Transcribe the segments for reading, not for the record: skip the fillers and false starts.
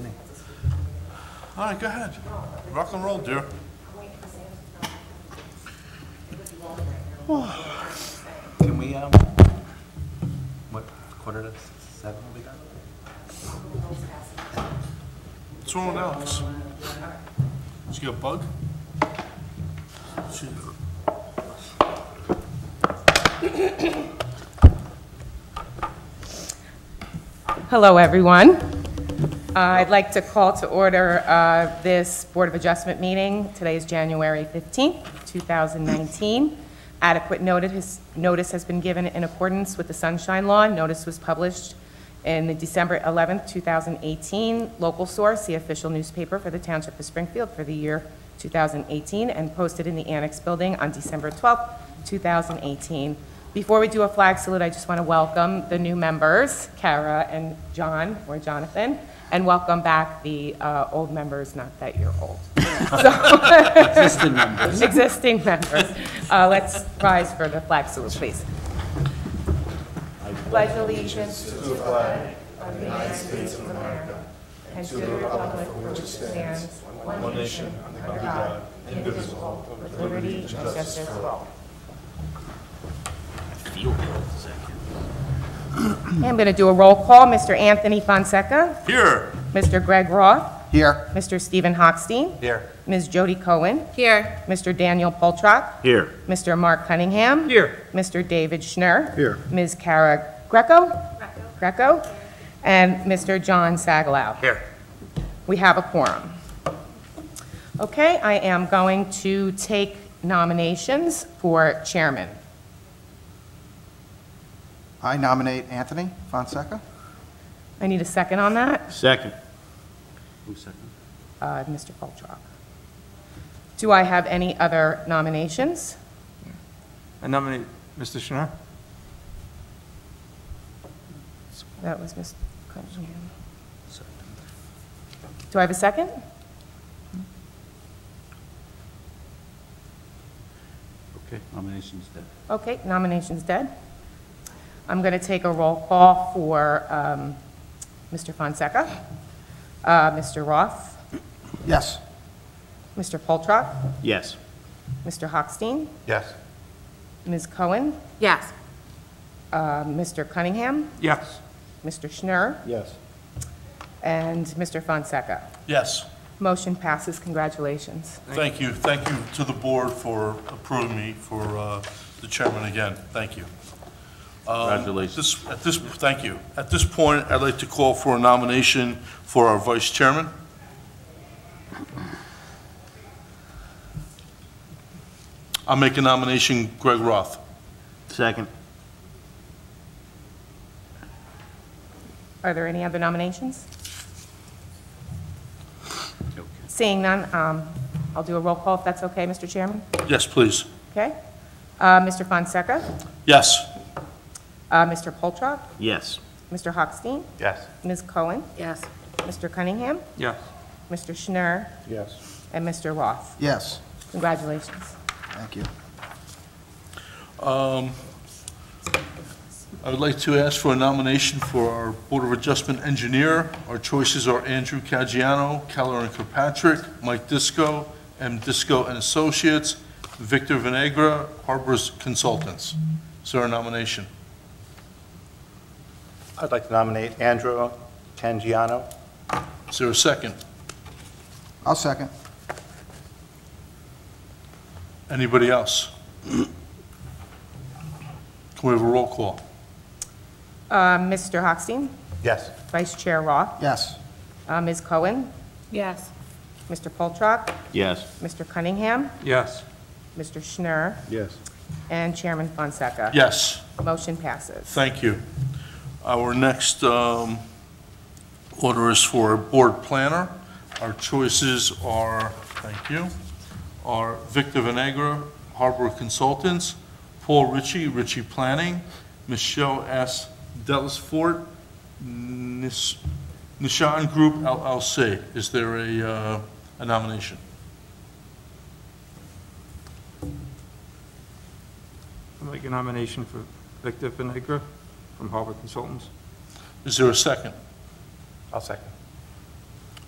beginning. All right, go ahead. Rock and roll, dear. Can we, what, 6:45 will be done? What's wrong with Alex? Did you get a bug? Hello, everyone. I'd like to call to order this Board of Adjustment meeting. Today is January 15th, 2019. Adequate notice has been given in accordance with the Sunshine Law. Notice was published in the December 11th, 2018 local source, the official newspaper for the Township of Springfield for the year 2018, and posted in the Annex Building on December 12th, 2018. Before we do a flag salute, I just want to welcome the new members, Kara and John, or Jonathan, and welcome back the old members, not that you're old. Existing members. Existing members. Let's rise for the flag salute, please. I pledge allegiance to the flag of the United States of America and to the republic for which it stands, one nation, under God, indivisible, with liberty and justice for all. I'm going to do a roll call. Mr. Anthony Fonseca. Here. Mr. Greg Roth. Here. Mr. Stephen Hochstein. Here. Ms. Jody Cohen. Here. Mr. Daniel Poltrock. Here. Mr. Mark Cunningham. Here. Mr. David Schnurr. Here. Ms. Kara Greco. And Mr. John Sagalow. Here. We have a quorum. Okay, I am going to take nominations for chairman. I nominate Anthony Fonseca. I need a second on that. Second. Who's second? Mr. Poltrock. Do I have any other nominations? I nominate Mr. Schnurr. That was Mr. Cunningham. Do I have a second? Okay, nomination's dead. Okay, nomination's dead. I'm going to take a roll call for Mr. Fonseca, Mr. Roth, Yes. Mr. Poltrock, Yes. Mr. Hochstein, Yes. Ms. Cohen, Yes. Mr. Cunningham, Yes. Mr. Schnurr, Yes. and Mr. Fonseca. Yes. Motion passes. Congratulations. Thank you. Thank you to the board for approving me for the chairman again. Thank you. Congratulations. Thank you. At this point, I'd like to call for a nomination for our vice chairman. I'll make a nomination, Greg Roth. Second. Are there any other nominations? Seeing none, I'll do a roll call if that's okay, Mr. Chairman. Yes, please. Okay. Mr. Fonseca, Yes. Mr. Poltrock, Yes. Mr. Hochstein, Yes. Ms. Cohen, Yes. Mr. Cunningham, Yes. Mr. Schnurr, Yes. and Mr. Roth. Yes. Congratulations. Thank you. I would like to ask for a nomination for our Board of Adjustment engineer. Our choices are Andrew Caggiano, Keller and Kirkpatrick, Mike Disco, M. Disco and Associates, Victor Venegra, Harbor's Consultants. Is there a nomination? I'd like to nominate Andrew Cangiano. Is there a second? I'll second. Anybody else? Can we have a roll call? Mr. Hochstein, Yes. Vice Chair Roth, Yes. Ms. Cohen, Yes. Mr. Poltrock, Yes. Mr. Cunningham, Yes. Mr. Schnurr, Yes. and Chairman Fonseca. Yes. Motion passes. Thank you. Our next order is for a board planner. Our choices are, thank you, are Victor Venegra, Harbor Consultants, Paul Ritchie, Ritchie Planning, Michelle S. Delisfort, Nishan Group LLC. Is there a nomination? I'd like a nomination for Victor Venegra from Harbor Consultants. Is there a second? I'll second.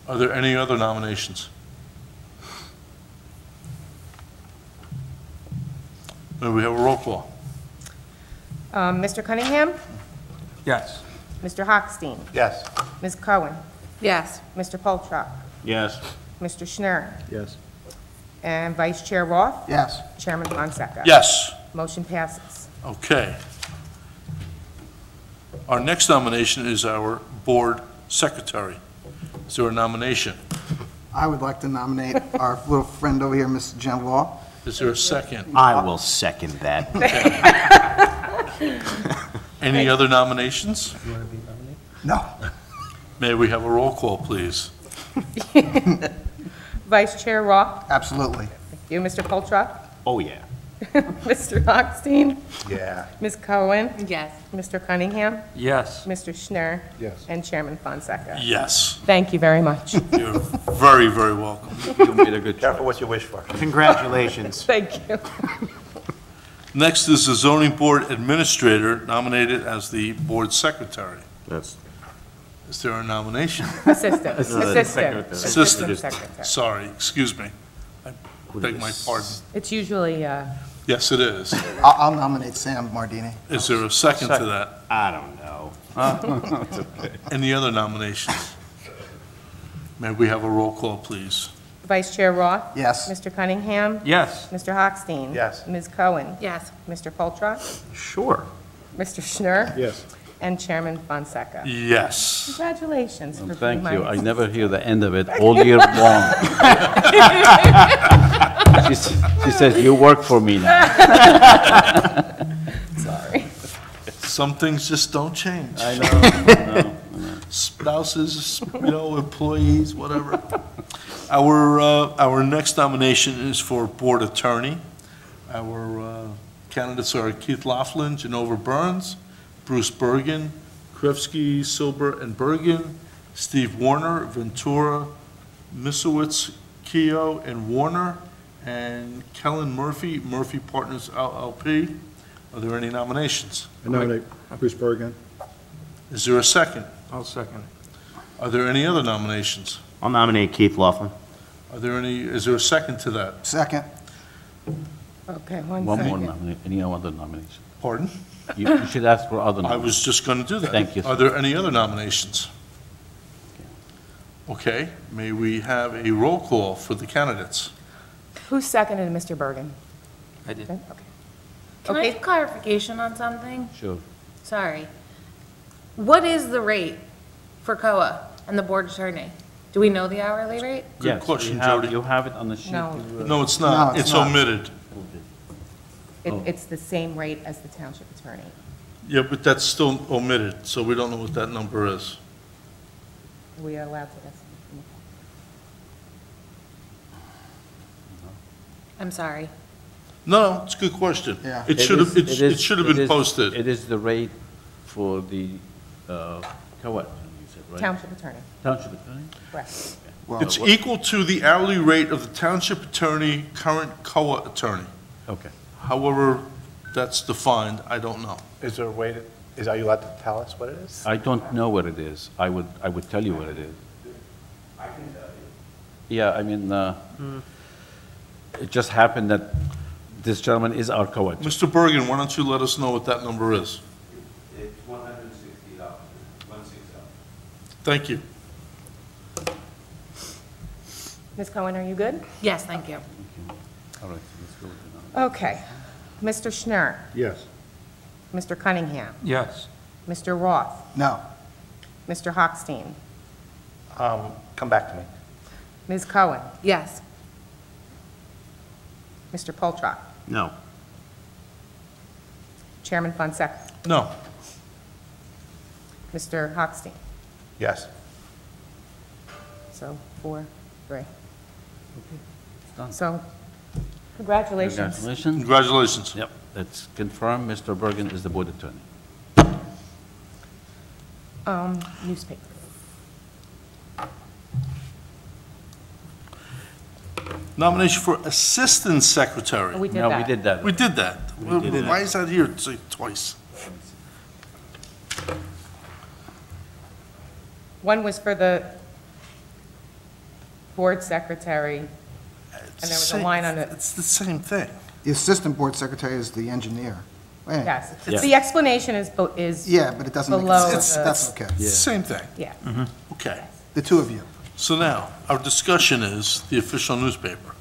Are there any other nominations? May we have a roll call? Mr. Cunningham? Yes. Mr. Hochstein? Yes. Ms. Cohen? Yes. Mr. Poltrock? Yes. Mr. Schnur? Yes. And Vice Chair Roth? Yes. Chairman Fonseca? Yes. Motion passes. Okay. Our next nomination is our board secretary. Is there a nomination? I would like to nominate our little friend over here, Mr. Jen Law. Is there a second? I will second that. Any other nominations? No. May we have a roll call, please? Vice Chair Roth? Absolutely. Thank you. Mr. Poltrock? Oh, yeah. Mr. Hochstein? Yeah. Ms. Cohen? Yes. Mr. Cunningham? Yes. Mr. Schnur? Yes. And Chairman Fonseca? Yes. Thank you very much. You're very, very welcome. You made a good choice. Careful what you wish for. Congratulations. Thank you. Next is the zoning board administrator nominated as the board secretary. That's Is there a nomination? Assistant. Secretary. Assistant Secretary. Sorry, excuse me. I beg my pardon. It's usually, Yes, it is. I'll nominate Sam Mardini. Is there a second to that? I don't know. Any other nominations? May we have a roll call, please? Vice Chair Roth? Yes. Mr. Cunningham? Yes. Mr. Hochstein? Yes. Ms. Cohen? Yes. Mr. Poltrock? Sure. Mr. Schnur? Yes. And Chairman Fonseca? Yes. Congratulations for being Thank you. I my... never hear the end of it all year long. She says, "You work for me now." Sorry. Some things just don't change. I know. Spouses, employees, whatever. Our next nomination is for board attorney. Our candidates are Keith Laughlin, Genova Burns, Bruce Bergen, Krivsky, Silber, and Bergen, Steve Warner, Ventura, Misowitz, Keogh, and Warner, and Kellen Murphy, Murphy Partners LLP. Are there any nominations? I nominate Bruce Bergen. Is there a second? I'll second it. Are there any other nominations? I'll nominate Keith Laughlin. Is there a second to that? Second. Okay, One more second. nomination. Any other nomination? Pardon? You should ask for other I nominations. was just going to do that. Thank you, sir. Are there any other nominations? Okay, may we have a roll call for the candidates? Who seconded Mr. Bergen? I did. Okay. Can I Okay. have clarification on something? Sure. Sorry. What is the rate for COA and the board attorney? Do we know the hourly rate? Good Yes, question, you have- Jody. You have it on the sheet. No. No, it's not. No, it's It's not. omitted. It's the same rate as the township attorney. Yeah, but that's still omitted, so we don't know what that number is. Are we allowed to ask? I'm sorry. No, it's a good question. Yeah. It should have, It is- it should have been it is- posted. It is the rate for the, co-op, you said, right? Township attorney, Township attorney? correct. Well, It's equal to the hourly rate of the township attorney, current COA attorney. Okay. However that's defined, I don't know. Is there a way are you allowed to tell us what it is? I don't know what it is. I would tell you what it is. I can tell you. Yeah, I mean, it just happened that this gentleman is our co-op. Mr. Bergen, why don't you let us know what that number is? It's $160, 160. Thank you. Ms. Cohen, are you good? Yes, thank you. All right, let's go with the number. Okay. Mr. Schnur, Yes. Mr. Cunningham, Yes. Mr. Roth, No. Mr. Hochstein, Come back to me. Ms. Cohen, Yes. Mr. Poltrock, No. Chairman Fonseca, No. Mr. Hochstein. Yes. So 4, 3. It's done. So congratulations. Congratulations. Congratulations. Yep, that's confirmed. Mr. Bergen is the board attorney. Newspaper. Nomination for assistant secretary. We did No, that. we did that. We did that. Why is that here twice? One was for the board secretary, and there was a line on it. It's the same thing. The assistant board secretary is the engineer. Wait, Yes, Yeah. the explanation is Yeah, but it doesn't make below sense. the- That's okay. It's the same thing. yeah. Okay. The two of you. So now, our discussion is the official newspaper.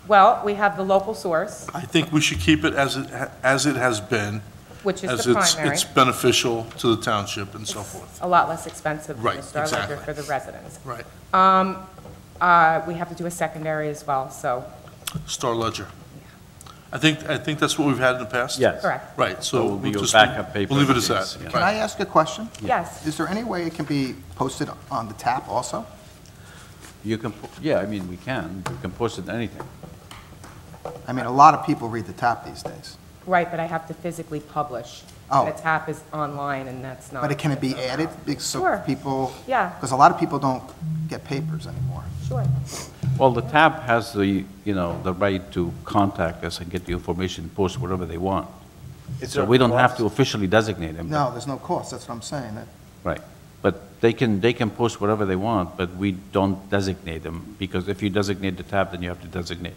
Well, we have the local source, I think we should keep it as it has been, which is as the primary. it's beneficial to the township and so forth. A lot less expensive than Right, the Star Ledger exactly. for the residents. Right. We have to do a secondary as well, so, Star Ledger. I think that's what we've had in the past? Yes. correct. Right, so So will be we'll your just, backup paper we'll leave it in as case, that. yeah. Can I ask a question? Yes, Is there any way it can be posted on the tap also? You can, yeah, I mean, we can post it anything. I mean, a lot of people read the tap these days. right, but I have to physically publish. Oh. The tap is online, and that's not. But can it be added? So Sure. people. Yeah. Because a lot of people don't get papers anymore. Sure. Well, the TAP has the, the right to contact us and get the information, post whatever they want. Is So there we don't have cost? to officially designate them. No, there's no cost, that's what I'm saying. Right. But they can post whatever they want, but we don't designate them, because if you designate the TAP, then you have to designate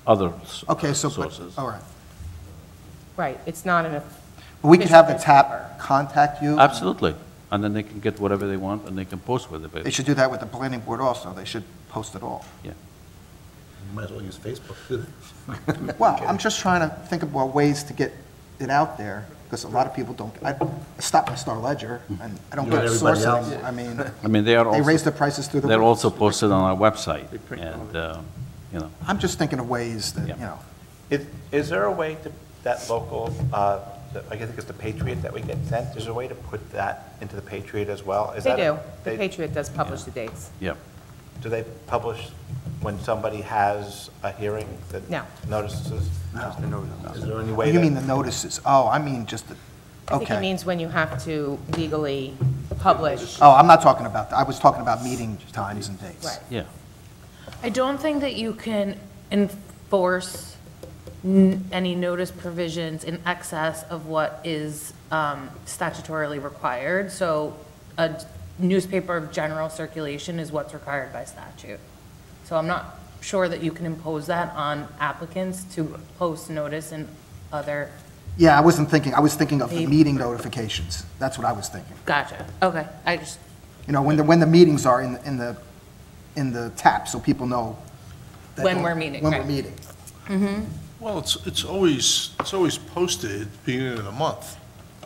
other Okay, so, sources. all right. Right, it's not an, But we could have the Official newspaper. tap contact you? Absolutely. And then they can get whatever they want, and they can post with They it. should do that with the planning board also. They should post it all. Yeah. Might as well use Facebook, do they? Well, I'm just trying to think about ways to get it out there, because a lot of people don't, I stopped my Star Ledger, and I don't You and get a everybody source else. anymore. I mean, I mean, they are they raise also, the prices through the they're roof. also posted on our website, print and, I'm just thinking of ways that, Yeah. you know, Is there a way to, that local, I think it's the Patriot that we get sent, is there a way to put that into the Patriot as well? Is they that a- do. The they- Patriot does publish the dates. yeah. Do they publish when somebody has a hearing that No. notices? Just the notice. Is there any oh, way you mean that, the notices? Oh, I mean just the, I think it okay. means when you have to legally publish. Oh, I'm not talking about that. I was talking about meeting times and dates. Right. Yeah. I don't think that you can enforce any notice provisions in excess of what is statutorily required. So a newspaper of general circulation is what's required by statute. So I'm not sure that you can impose that on applicants to post notice in other, Yeah, I wasn't thinking, I was thinking of the Paper. meeting notifications. That's what I was thinking. gotcha, okay, I just, You know, when the meetings are in the tap, so people know. that When we're meeting, When we're right. meeting. Well, it's always posted beginning of the month.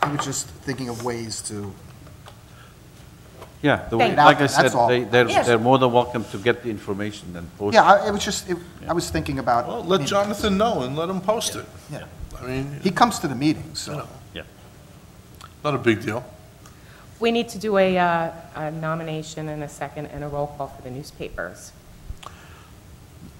I was just thinking of ways to, Yeah, Thank you. like I said, That's all. they're more than welcome to get the information and post. yeah, it was just, I was thinking about. Well, let Jonathan know and let him post it. Yeah. I mean, He comes to the meetings, you so. know, Yeah. not a big deal. We need to do a nomination and a second and a roll call for the newspapers.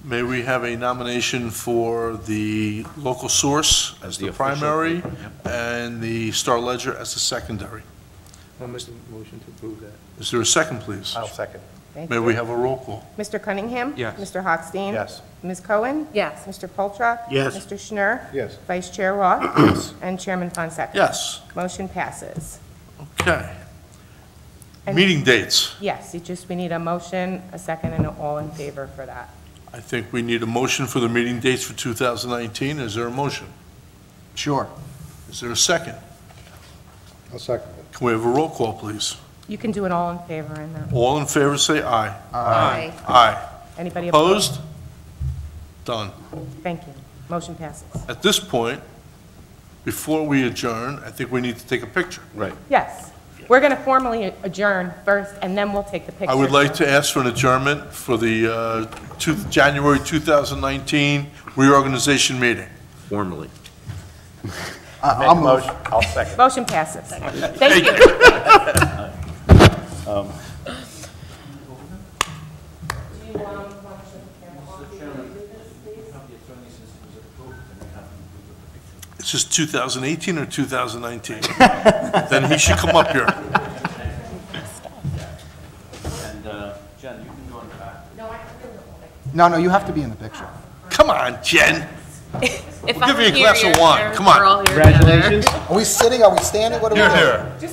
May we have a nomination for the local source as the the official primary paper, and the Star Ledger as the secondary? I'll make the motion to approve that. Is there a second, please? I'll second. Thank May you. we have a roll call? Mr. Cunningham? Yes. Mr. Hochstein? Yes. Ms. Cohen? yes. Mr. Poltrock? Yes. Mr. Schnur? Yes. Vice Chair Roth? And Chairman Fonseca? Yes, Motion passes. okay. And- Meeting dates. Yes, we need a motion, a second, and an all in favor for that. I think we need a motion for the meeting dates for 2019. Is there a motion? Sure. Is there a second? I'll second it. Can we have a roll call, please? You can do an all in favor in that. All in favor, say aye. Aye. Aye. Anybody opposed? Opposed? Done. Thank you. Motion passes. At this point, before we adjourn, I think we need to take a picture. Right. Yes. We're going to formally adjourn first, and then we'll take the picture. I would like to ask for an adjournment for the January 2019 reorganization meeting. Formally. Make I'll a move. motion, I'll second. Motion passes. Thank you. Is this 2018 or 2019? Then he should come up here. And, Jen, you can go in the back. No, you have to be in the picture. Come on, Jen. If We'll I'm give you a here, glass of you're wine. here. Come on. We're all here together. Are we sitting, are we standing? What are we You're doing? here.